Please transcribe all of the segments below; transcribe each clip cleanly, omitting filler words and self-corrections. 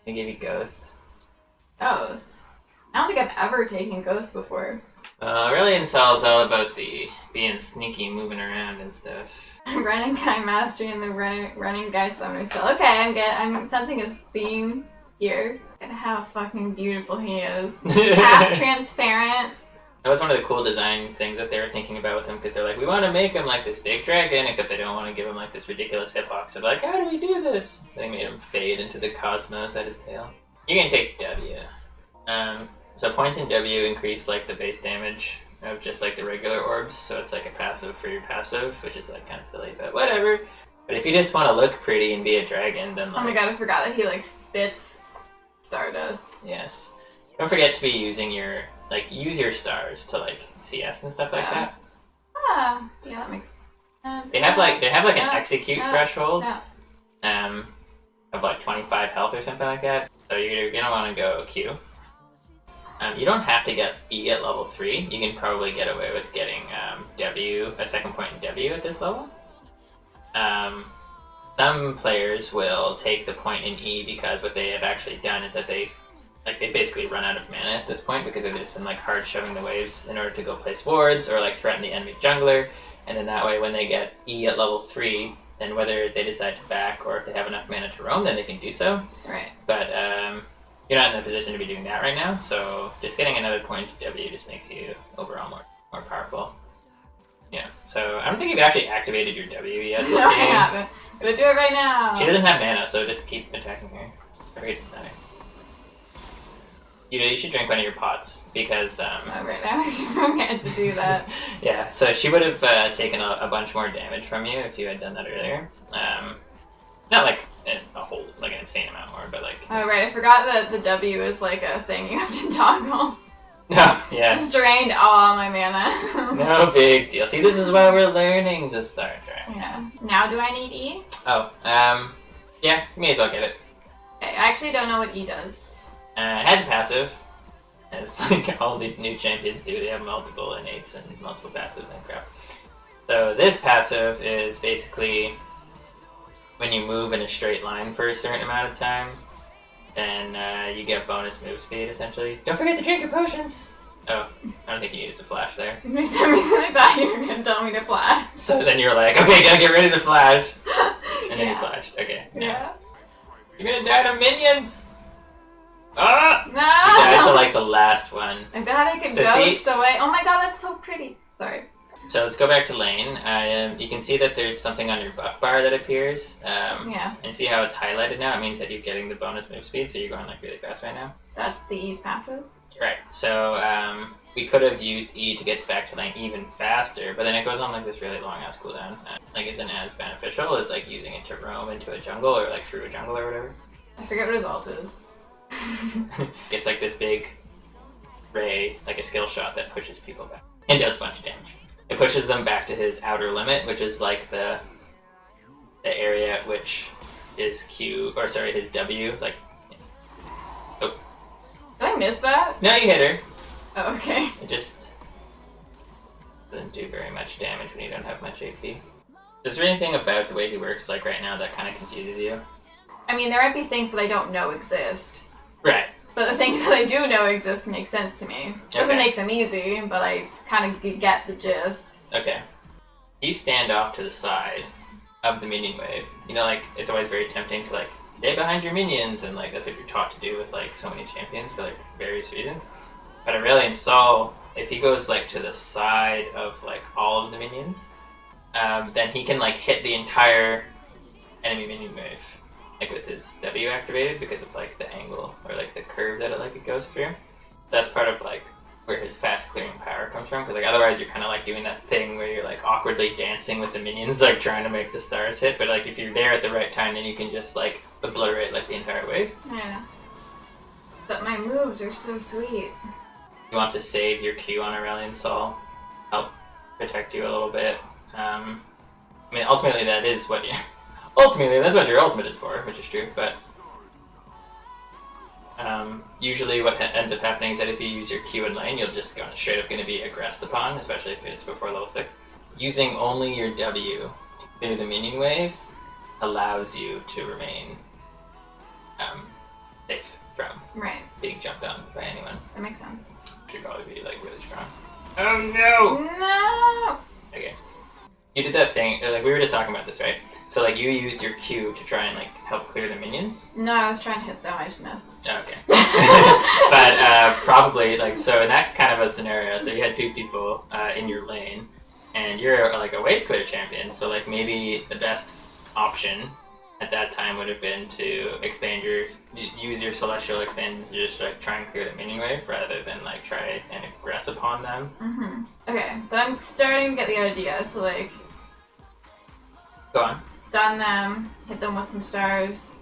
I give you Ghost. Ghost? I don't think I've ever taken Ghost before. Aurelion Sol is all about the being sneaky, moving around and stuff. Running Guy Mastery and the running Guy Summoner spell. Okay, I'm sensing a theme here. Look at how fucking beautiful he is. Half transparent. That was one of the cool design things that they were thinking about with him, because they're like, we want to make him like this big dragon, except they don't want to give him like this ridiculous hitbox. So they're like, how do we do this? They made him fade into the cosmos at his tail. You're gonna take W. So points in W increase like the base damage of just like the regular orbs, so it's like a passive for your passive, which is like kind of silly, but whatever. But if you just want to look pretty and be a dragon, then like... Oh my god, I forgot that he like spits stardust. Yes. Don't forget to be using your, like, use your stars to like CS and stuff like that. Ah, yeah, that makes sense. They have like an execute threshold of like 25 health or something like that. So you're gonna want to go Q. You don't have to get E at level 3. You can probably get away with getting W, a second point in W at this level. Some players will take the point in E because what they have actually done is that they basically run out of mana at this point, because they've just been like hard shoving the waves in order to go place wards or like threaten the enemy jungler, and then that way when they get E at level 3, then whether they decide to back or if they have enough mana to roam, then they can do so. Right. But you're not in a position to be doing that right now, so just getting another point to W just makes you overall more powerful. Yeah, so I don't think you've actually activated your W yet this game. I haven't. I'm gonna do it right now. She doesn't have mana, so just keep attacking her. I forget to stun her. You should drink one of your pots, because... right now I should forget to do that. Yeah, so she would have taken a bunch more damage from you if you had done that earlier. Not like a whole, like an insane amount more, but like... Oh right, I forgot that the W is like a thing you have to toggle. No, yeah. Just drained all my mana. No big deal. See, this is why we're learning the Star Trek. Yeah. Now do I need E? Oh, yeah, you may as well get it. I actually don't know what E does. It has a passive, as like all these new champions do. They have multiple innates and multiple passives and crap. So this passive is basically when you move in a straight line for a certain amount of time, then you get bonus move speed, essentially. Don't forget to drink your potions! Oh, I don't think you needed the flash there. For some reason I thought you were going to tell me to flash. So then you're like, okay, gotta get ready to flash. And then you flashed. Okay. Yeah. You're gonna die to minions! Ah! No! You died to like the last one. I thought I could So ghost away. Oh my god, that's so pretty. Sorry. So let's go back to lane. You can see that there's something on your buff bar that appears. Yeah. And see how it's highlighted now? It means that you're getting the bonus move speed, so you're going like really fast right now. That's the E's passive? Right. So we could have used E to get back to lane even faster, but then it goes on like this really long ass cooldown. Like isn't as beneficial as like using it to roam into a jungle or like through a jungle or whatever. I forget what his ult is. It's like this big ray, like a skill shot that pushes people back. And does a bunch of damage. It pushes them back to his outer limit, which is like the area at which his Q, or sorry, his W, like... Oh. Did I miss that? No, you hit her. Oh, okay. It just doesn't do very much damage when you don't have much AP. Is there anything about the way he works like right now that kind of confuses you? I mean, there might be things that I don't know exist. Right. But the things that I do know exist make sense to me. Doesn't make them easy, but I kind of get the gist. Okay. You stand off to the side of the minion wave. You know, like, it's always very tempting to, like, stay behind your minions, and, like, that's what you're taught to do with, like, so many champions for, like, various reasons. But Aurelion Sol, if he goes, like, to the side of, like, all of the minions, then he can, like, hit the entire enemy minion wave. Like with his W activated because of like the angle or like the curve that it goes through. That's part of like where his fast clearing power comes from, because like otherwise you're kind of like doing that thing where you're like awkwardly dancing with the minions, like trying to make the stars hit. But like if you're there at the right time, then you can just like obliterate like the entire wave. Yeah. But my moves are so sweet. You want to save your Q on Aurelion Sol, help protect you a little bit. I mean, ultimately that is what you. Ultimately, that's what your ultimate is for, which is true, but usually what ends up happening is that if you use your Q in lane, you're just straight up going to be aggressed upon, especially if it's before level 6. Using only your W through the minion wave allows you to remain safe from Right. being jumped on by anyone. That makes sense. Should probably be like really strong. Oh no! No! Okay. You did that thing, like we were just talking about this, right? So like you used your Q to try and like help clear the minions. No, I was trying to hit them, I just missed. Okay. But probably like so in that kind of a scenario, so you had two people in your lane, and you're like a wave clear champion, so like maybe the best option at that time would have been to use your celestial expand to just like try and clear the minion wave rather than like try and aggress upon them. Mm-hmm. Okay, but I'm starting to get the idea, so like Go on. stun them, hit them with some stars,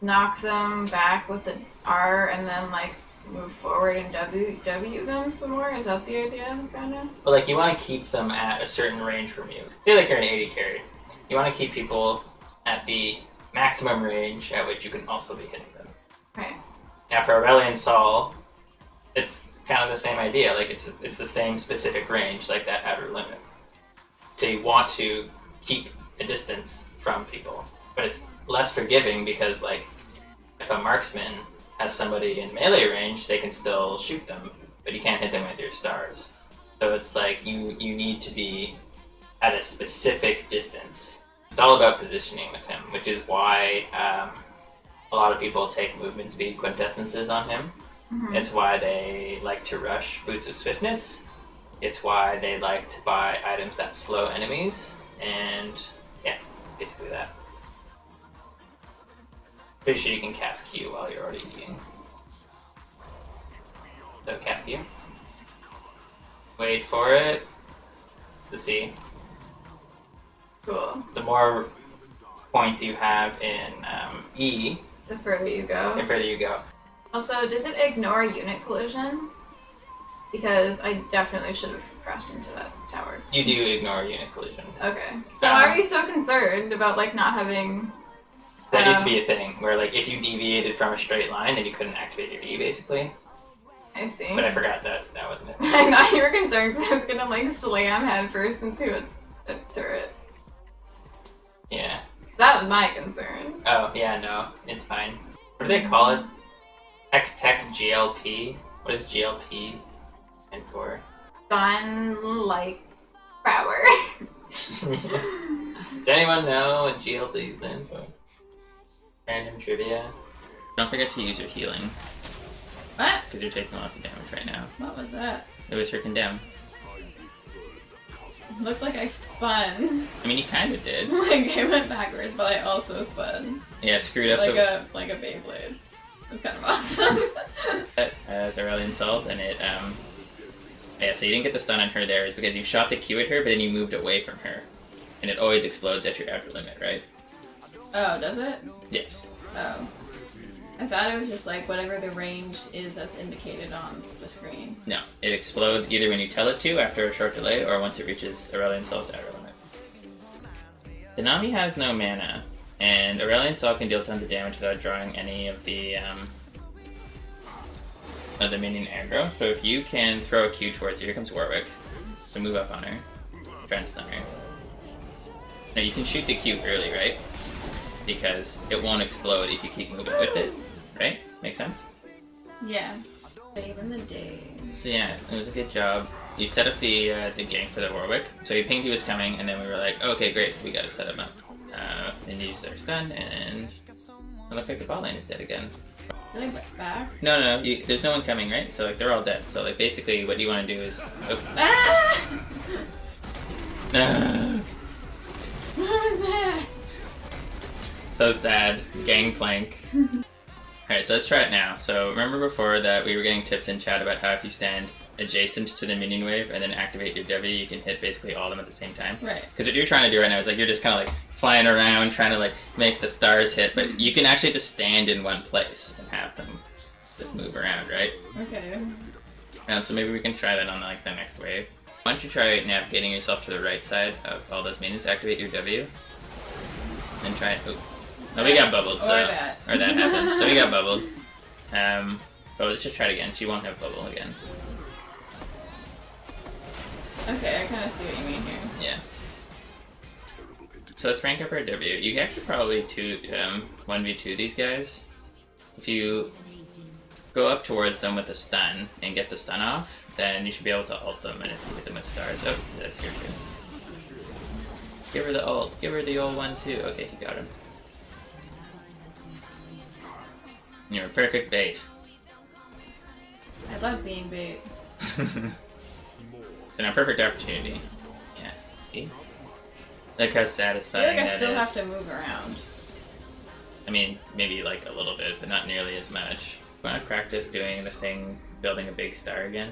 knock them back with the R, and then like move forward and W them some more? Is that the idea, kinda? But like you want to keep them at a certain range from you. Say like you're an 80 carry. You want to keep people at the maximum range at which you can also be hitting them. Right. Now for Aurelion Sol, it's kind of the same idea. Like it's the same specific range, like that outer limit. So you want to keep a distance from people, but it's less forgiving because like if a marksman has somebody in melee range, they can still shoot them, but you can't hit them with your stars. So it's like you need to be at a specific distance. It's all about positioning with him, which is why a lot of people take movement speed quintessences on him. Mm-hmm. It's why they like to rush Boots of Swiftness. It's why they like to buy items that slow enemies, and yeah, basically that. Pretty sure you can cast Q while you're already eating. So cast Q. Wait for it. To see. Cool. The more points you have in E, The further you go. the further you go. Also, does it ignore unit collision? Because I definitely should have crashed into that tower. You do ignore unit collision. Okay. So why are you so concerned about like not having... That used to be a thing, where like if you deviated from a straight line, then you couldn't activate your E, basically. I see. But I forgot that wasn't it. I thought you were concerned because I was gonna like slam headfirst into a turret. Yeah. Because that was my concern. Oh, yeah, no, it's fine. What do they call it? Tect GLP? What does GLP stand for? Gun like power. Does anyone know what GLP stands for? Random trivia. Don't forget to use your healing, What? because you're taking lots of damage right now. What was that? It was for condemn. Looked like I spun. I mean, you kind of did. Like I went backwards, but I also spun. Yeah, it screwed up Like the... a Beyblade. It's kind of awesome. As Aurelion Sol, and it, yeah, so you didn't get the stun on her there, is because you shot the Q at her, but then you moved away from her. And it always explodes at your outer limit, right? Oh, does it? Yes. Oh. I thought it was just like whatever the range is that's indicated on the screen. No, it explodes either when you tell it to after a short delay, or once it reaches Aurelion Sol's outer limit. Denami has no mana, and Aurelion Sol can deal tons of damage without drawing any of the minion aggro. So if you can throw a Q towards her, here comes Warwick. So move up on her. Try and stun her. Now you can shoot the Q early, right? Because it won't explode if you keep moving with it, right? Make sense? Yeah. Saving the day. So yeah, it was a good job. You set up the gank for the Warwick. So you pinged he was coming, and then we were like, okay, great, we gotta set him up. And use their stun, and it looks like the bot lane is dead again. Really back? No, there's no one coming, right? So like they're all dead. So like basically what you want to do is... Oh. Ah! What was that? So sad. Gangplank. Alright, so let's try it now. So remember before that we were getting tips in chat about how if you stand adjacent to the minion wave and then activate your W, you can hit basically all of them at the same time. Right. Because what you're trying to do right now is like you're just kind of like flying around trying to like make the stars hit, but you can actually just stand in one place and have them just move around, right? Okay. So maybe we can try that on like the next wave. Why don't you try navigating yourself to the right side of all those minions, activate your W, and try it. Oh, we got bubbled, so... Or that happened. So we got bubbled. But let's just try it again. She won't have bubble again. Okay, I kind of see what you mean here. Yeah. So let's rank up our W. You can actually probably 1v2 these guys. if you go up towards them with the stun and get the stun off, then you should be able to ult them, and if you hit them with stars, oh, that's your turn. Give her the ult. Give her the old one too. Okay, he got him. You're a perfect bait. I love being bait. And a perfect opportunity. Yeah. See? Look how I satisfying feel like I that still is. have to move around. I mean, maybe like a little bit, but not nearly as much. Want to practice doing the thing, building a big star again?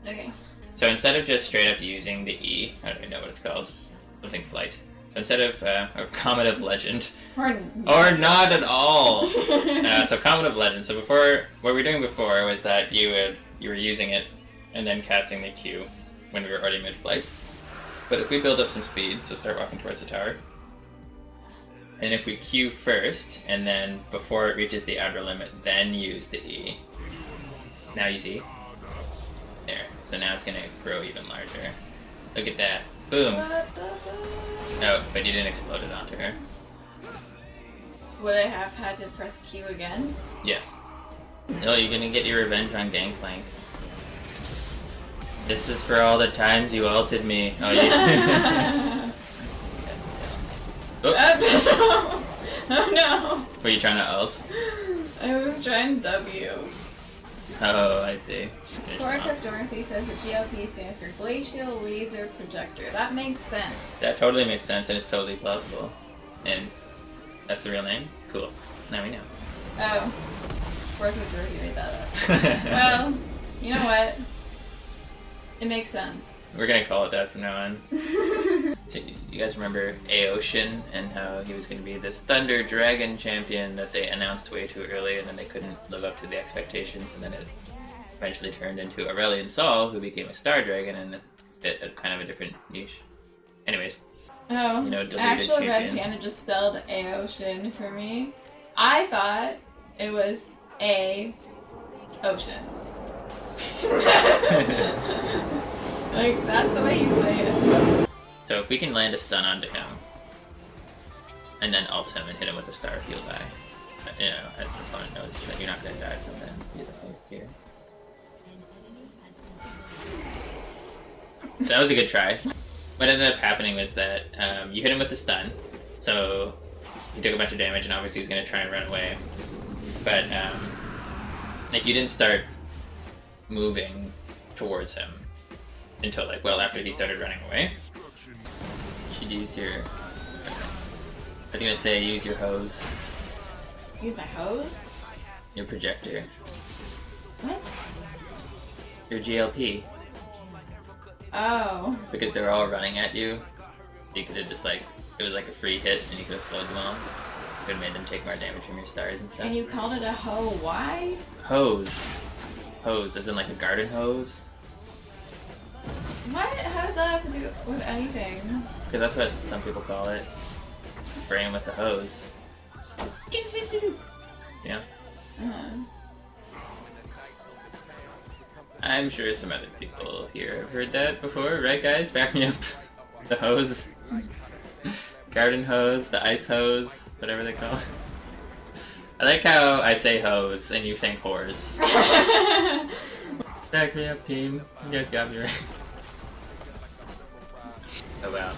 Okay. So instead of just straight up using the E, I don't even know what it's called, something flight. So instead of or Comet of Legend, or not at all. So Comet of Legend. So before, what we were doing before was that you were using it and then casting the Q when we were already mid-flight. But if we build up some speed, so start walking towards the tower, and if we Q first, and then before it reaches the outer limit, then use the E. Now use E. There. So now it's gonna grow even larger. Look at that. Boom. What the fuck? Oh, but you didn't explode it onto her. Would I have had to press Q again? Yes. No, you're gonna get your revenge on Gangplank. This is for all the times you ulted me. Oh, you. Oh. Oh no! Were you trying to ult? I was trying W. Oh, I see. Finish him Warcraft off. Dorothy says that GLP stands for Glacial Laser Projector. That makes sense. That totally makes sense and it's totally plausible. And that's the real name? Cool. Now we know. Oh. Warcraft Dorothy made that up. Well, you know what? It makes sense. We're gonna call it that from now on. So you guys remember Aocean and how he was gonna be this Thunder Dragon champion that they announced way too early and then they couldn't live up to the expectations, and then it eventually turned into Aurelion Sol, who became a Star Dragon and it fit a kind of a different niche. Anyways, Oh, you know, deleted actual Red champion. Panda just spelled Aocean for me. I thought it was A-Ocean. Like, that's the way you say it. So if we can land a stun onto him, and then ult him and hit him with a star, he'll die. You know, as the opponent knows that you're not going to die from then. He's up here. So that was a good try. What ended up happening was that you hit him with the stun, so he took a bunch of damage, and obviously he's going to try and run away. But like you didn't start moving towards him until like well after he started running away. You should use your. I was gonna say use your hose, Use my hose? your projector, What? your GLP, Oh. because they were all running at you. You could have just like it was like a free hit, and you could have slowed them all. You could have made them take more damage from your stars and stuff. And you called it a hoe. Why? Hose, hose, as in like a garden hose, What? How does that have to do with anything? because that's what some people call it. Spraying with the hose. Yeah. Uh, I'm sure some other people here have heard that before, right guys? Back me up. The hose. Garden hose, the ice hose, whatever they call it. I like how I say hose and you think whores. Back me up, team. You guys got me right. Oh wow.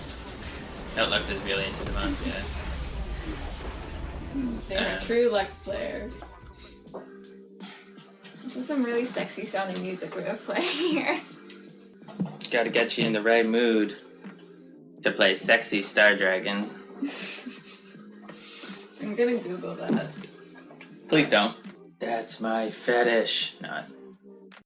That Lux is really into the monster. They're a true Lex player. This is some really sexy sounding music we have playing here. Gotta get you in the right mood to play sexy Star Dragon. I'm gonna Google that. Please don't. That's my fetish. Not.